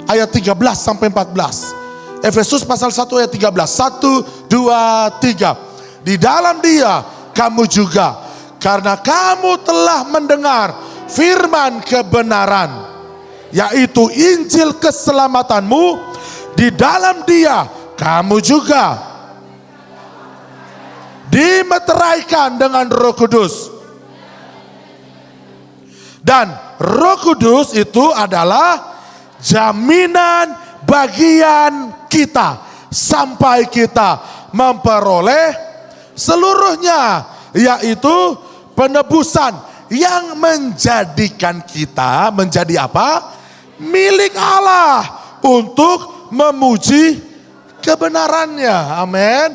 ayat 13 sampai 14. Efesus pasal 1 ayat 13. 1, 2, 3. Di dalam Dia kamu juga, karena kamu telah mendengar firman kebenaran, yaitu Injil keselamatanmu. Di dalam Dia kamu juga dimeteraikan dengan Roh Kudus. Dan Roh Kudus itu adalah jaminan bagian kita sampai kita memperoleh seluruhnya, yaitu penebusan yang menjadikan kita menjadi apa? Milik Allah untuk memuji kebenarannya. Amin.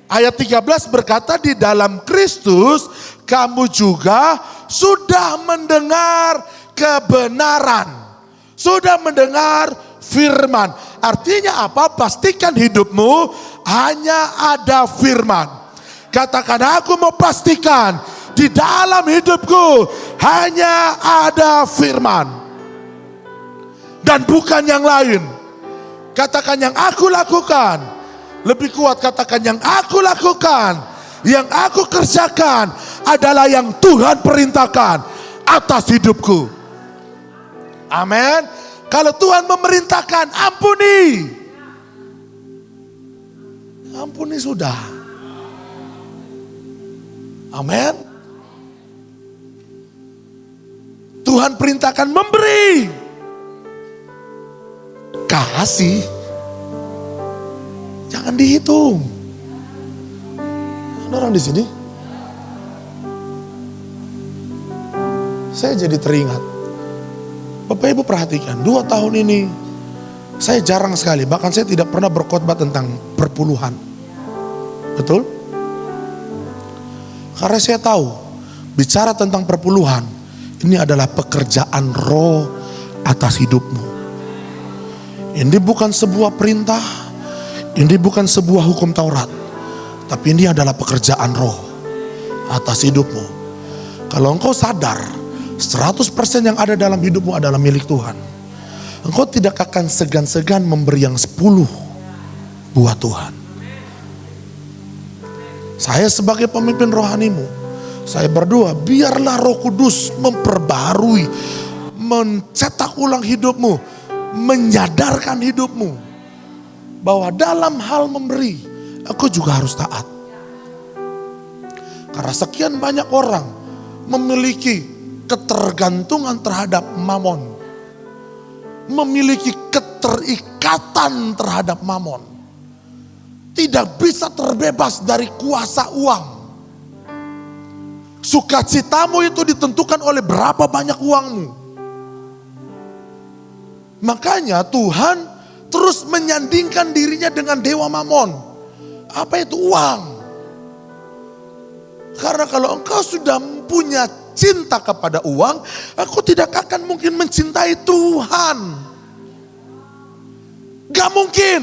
Ayat 13 berkata, di dalam Kristus kamu juga sudah mendengar kebenaran, sudah mendengar firman. Artinya apa? Pastikan hidupmu hanya ada firman. Katakan, aku mau pastikan di dalam hidupku hanya ada firman dan bukan yang lain. Katakan, yang aku lakukan. Lebih kuat, katakan, yang aku lakukan, yang aku kerjakan adalah yang Tuhan perintahkan atas hidupku. Amin. Kalau Tuhan memerintahkan, ampuni. Ampuni sudah. Amin. Tuhan perintahkan memberi. Kasih, jangan dihitung. Ada orang di sini? Saya jadi teringat. Bapak Ibu perhatikan, 2 tahun ini saya jarang sekali, bahkan saya tidak pernah berkhotbah tentang perpuluhan. Betul? Karena saya tahu, bicara tentang perpuluhan, ini adalah pekerjaan Roh atas hidupmu. Ini bukan sebuah perintah, ini bukan sebuah hukum Taurat, tapi ini adalah pekerjaan Roh atas hidupmu. Kalau engkau sadar 100% yang ada dalam hidupmu adalah milik Tuhan, engkau tidak akan segan-segan memberi yang 10 buat Tuhan. Saya sebagai pemimpin rohanimu, saya berdoa biarlah Roh Kudus memperbarui, mencetak ulang hidupmu, menyadarkan hidupmu bahwa dalam hal memberi, aku juga harus taat. Karena sekian banyak orang memiliki ketergantungan terhadap mamon, memiliki keterikatan terhadap mamon, tidak bisa terbebas dari kuasa uang. Sukacitamu itu ditentukan oleh berapa banyak uangmu. Makanya Tuhan terus menyandingkan dirinya dengan dewa mamon. Apa itu uang? Karena kalau engkau sudah punya cinta kepada uang, aku tidak akan mungkin mencintai Tuhan. Gak mungkin.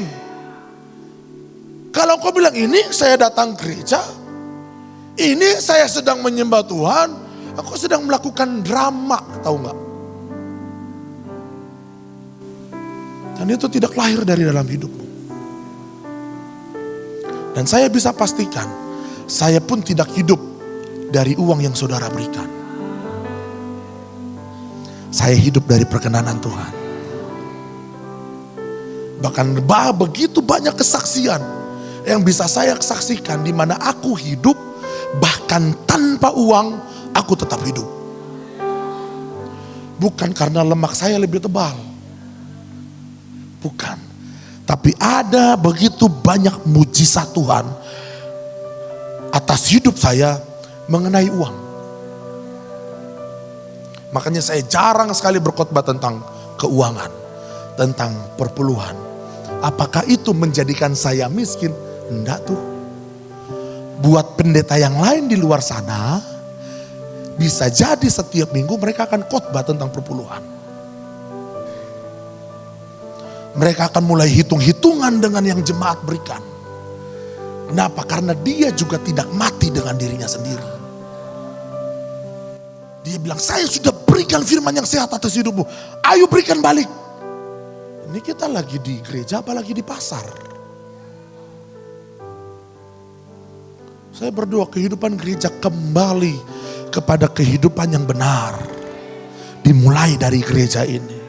Kalau engkau bilang ini saya datang gereja, ini saya sedang menyembah Tuhan, aku sedang melakukan drama, tahu gak? Dan itu tidak lahir dari dalam hidupmu. Dan saya bisa pastikan, saya pun tidak hidup dari uang yang saudara berikan. Saya hidup dari perkenanan Tuhan. Bahkan begitu banyak kesaksian yang bisa saya saksikan di mana aku hidup bahkan tanpa uang, aku tetap hidup. Bukan karena lemak saya lebih tebal. Bukan. Tapi ada begitu banyak mujizat Tuhan atas hidup saya mengenai uang. Makanya saya jarang sekali berkhotbah tentang keuangan, tentang perpuluhan. Apakah itu menjadikan saya miskin? Enggak tuh. Buat pendeta yang lain di luar sana, bisa jadi setiap minggu mereka akan khotbah tentang perpuluhan. Mereka akan mulai hitung-hitungan dengan yang jemaat berikan. Kenapa? Karena dia juga tidak mati dengan dirinya sendiri. Dia bilang, saya sudah berikan firman yang sehat atas hidupmu. Ayo berikan balik. Ini kita lagi di gereja apa lagi di pasar? Saya berdoa kehidupan gereja kembali kepada kehidupan yang benar. Dimulai dari gereja ini.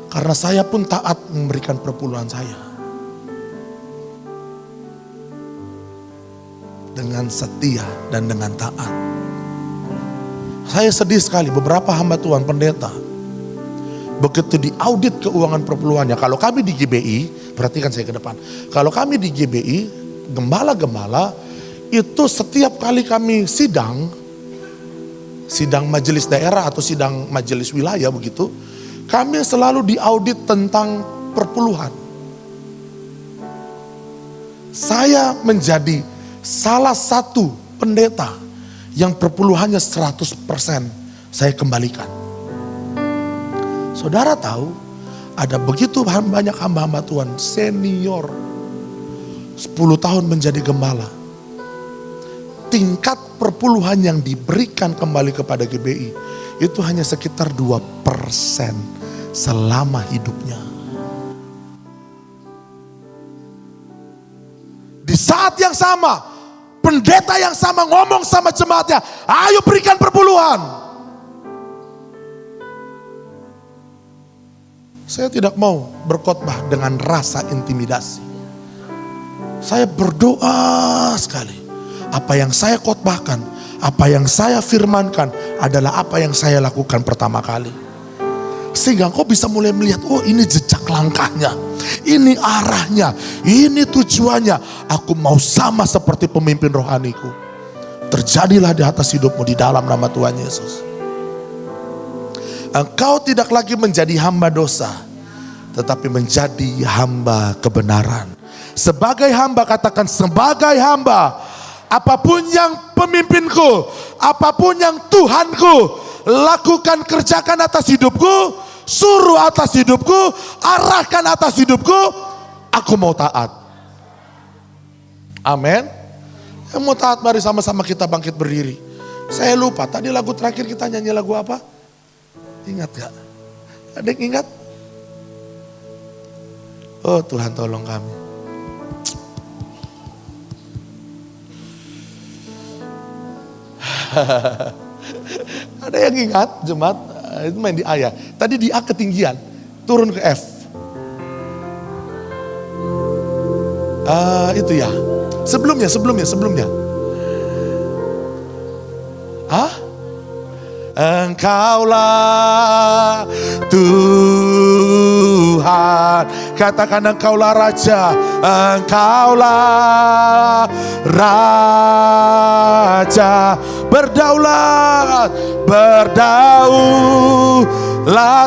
Karena saya pun taat memberikan perpuluhan saya. Dengan setia dan dengan taat. Saya sedih sekali beberapa hamba Tuhan pendeta. Begitu diaudit keuangan perpuluhannya. Kalau kami di GBI, perhatikan saya ke depan. Kalau kami di GBI, gembala-gembala itu setiap kali kami sidang majelis daerah atau sidang majelis wilayah begitu, kami selalu diaudit tentang perpuluhan. Saya menjadi salah satu pendeta yang perpuluhannya 100% saya kembalikan. Saudara tahu ada begitu banyak hamba-hamba Tuhan senior 10 tahun menjadi gembala. Tingkat perpuluhan yang diberikan kembali kepada GBI itu hanya sekitar 2% selama hidupnya. Di saat yang sama, pendeta yang sama ngomong sama jemaatnya, ayo berikan perpuluhan. Saya tidak mau berkhotbah dengan rasa intimidasi. Saya berdoa sekali. Apa yang saya khotbahkan, apa yang saya firmankan adalah apa yang saya lakukan pertama kali. Sehingga engkau bisa mulai melihat, oh ini jejak langkahnya, ini arahnya, ini tujuannya. Aku mau sama seperti pemimpin rohaniku. Terjadilah di atas hidupmu di dalam nama Tuhan Yesus. Engkau tidak lagi menjadi hamba dosa, tetapi menjadi hamba kebenaran. Sebagai hamba, katakan sebagai hamba, apapun yang pemimpinku, apapun yang Tuhanku lakukan, kerjakan atas hidupku, suruh atas hidupku, arahkan atas hidupku, aku mau taat. Amin. Yang mau taat, mari sama-sama kita bangkit berdiri. Saya lupa, tadi lagu terakhir kita nyanyi lagu apa? Ingat gak? Ada yang ingat? Oh Tuhan tolong kami. Ada yang ingat jemaat? Itu main di A ya. Tadi di A ketinggian, turun ke F. Itu ya. Sebelumnya. Hah? Engkaulah Tuhan. Katakan engkaulah Raja. Engkaulah Raja. Berdaulat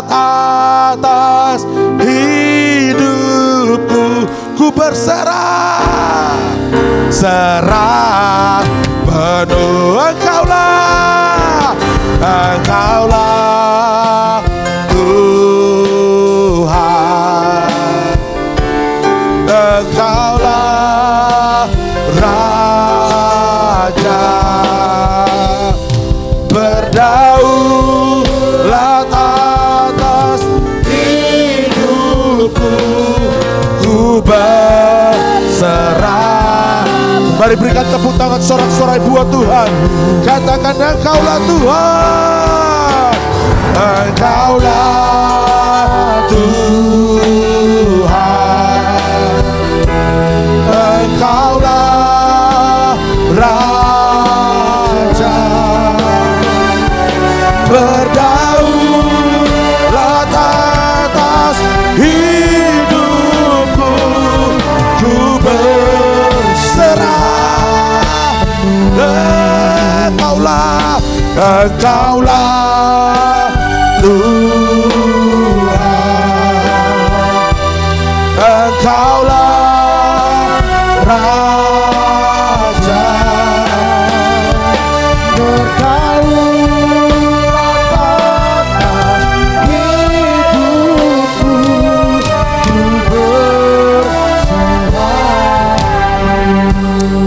atas hidupku. Ku berserah, serah penuh. Engkaulah Tuhan. Engkaulah Raja. Berdaulat atas hidupku. Ku berserah. Mari berikan tepuk tangan sorak-sorai buat Tuhan. Katakan engkaulah Tuhan. Engkaulah Tuhan. Engkaulah Raja. Berdaulat atas hidupku. Ku berserah. Engkaulah Tuhan. Engkaulah Raja. Berdaulat atas hidupku. Ku berserah.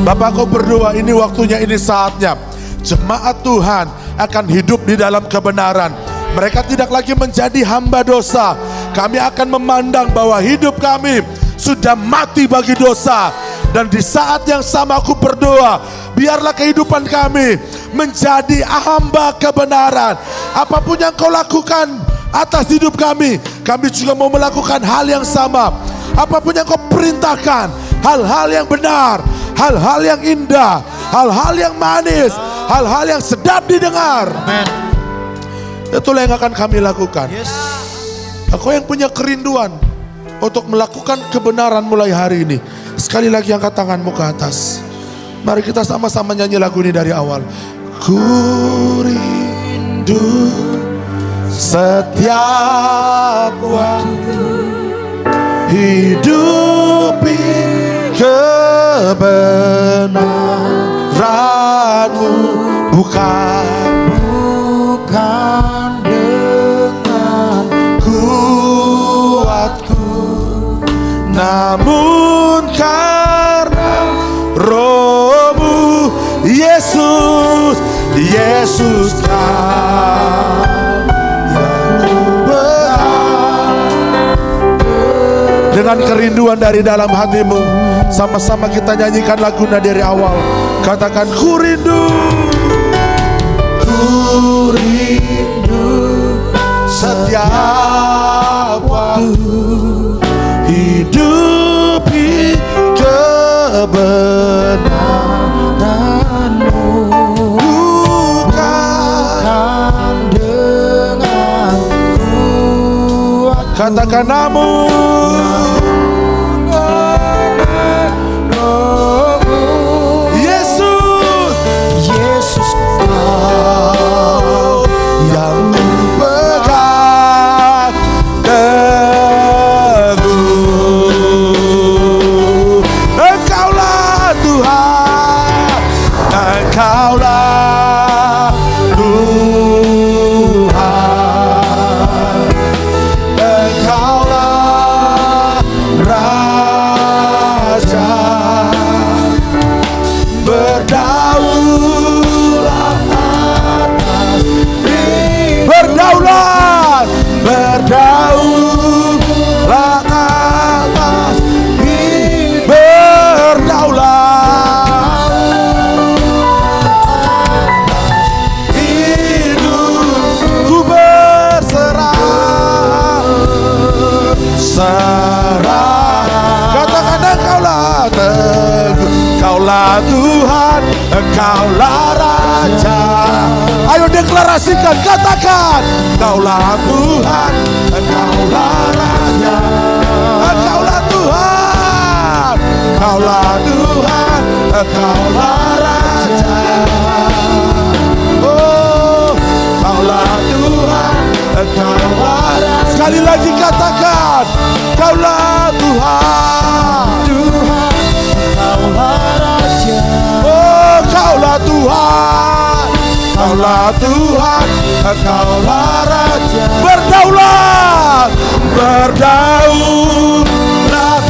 Bapak kau berdoa, ini waktunya, ini saatnya. Jemaat Tuhan akan hidup di dalam kebenaran. Mereka tidak lagi menjadi hamba dosa. Kami akan memandang bahwa hidup kami sudah mati bagi dosa. Dan di saat yang sama aku berdoa, biarlah kehidupan kami menjadi hamba kebenaran. Apapun yang kau lakukan atas hidup kami juga mau melakukan hal yang sama. Apapun yang kau perintahkan, hal-hal yang benar, hal-hal yang indah, hal-hal yang manis, hal-hal yang sedap didengar. Amen. Itulah yang akan kami lakukan. Yes. Aku yang punya kerinduan untuk melakukan kebenaran mulai hari ini. Sekali lagi angkat tanganmu ke atas. Mari kita sama-sama nyanyi lagu ini dari awal. Ku rindu setiap waktu hidupi kebenaran-Mu, bukan dengan kuatku, namun karena Roh-Mu, Yesus dengan kerinduan dari dalam hatimu. Sama-sama kita nyanyikan lagunya dari awal. Katakan ku rindu setiap waktu hidupi kebenaran-Mu, bukan dengan kuat. Katakan namun Yesus yang pegang teguh. Engkaulah Tuhan, Engkaulah Tuhan, Engkaulah Engkaulah Tuhan, Engkaulah Raja. Ayo deklarasikan, katakan, Engkaulah Tuhan, Engkaulah Raja. Engkaulah Tuhan, Engkaulah Tuhan, Engkaulah Raja. Oh, Engkaulah Tuhan, Engkaulah Raja. Sekali lagi katakan, Engkaulah Tuhan, Tuhan, Engkaulah Raja. oh Engkaulah Tuhan, Engkaulah Tuhan, Engkaulah Raja. Berdaulat, berdaulat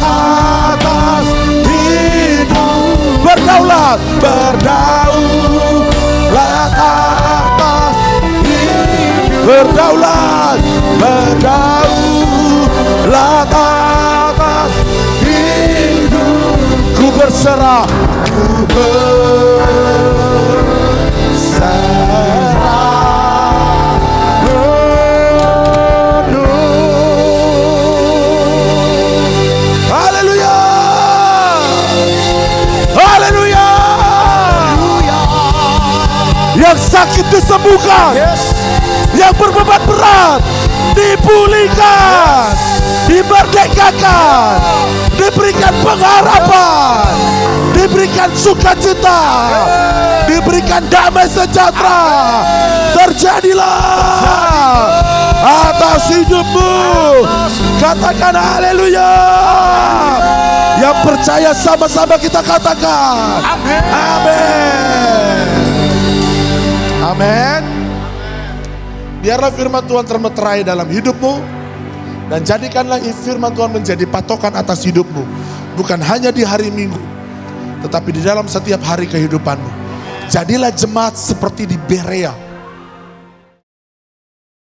atas hidup. Berdaulat, berdaulat atas hidup. Berdaulat, berdaulat atas hidup. Ku berserah, ku berserah penuh. Haleluya, haleluya. Yang sakit disembuhkan, yang berbeban berat dipulihkan, dimerdekakan, diberikan pengharapan, diberikan sukacita, diberikan damai sejahtera. Terjadilah atas hidupmu. Katakan haleluya. Yang percaya sama-sama kita katakan amin. Amin. Amin. Biarlah firman Tuhan termeterai dalam hidupmu, dan jadikanlah firman Tuhan menjadi patokan atas hidupmu. Bukan hanya di hari Minggu, tetapi di dalam setiap hari kehidupanmu. Jadilah jemaat seperti di Berea,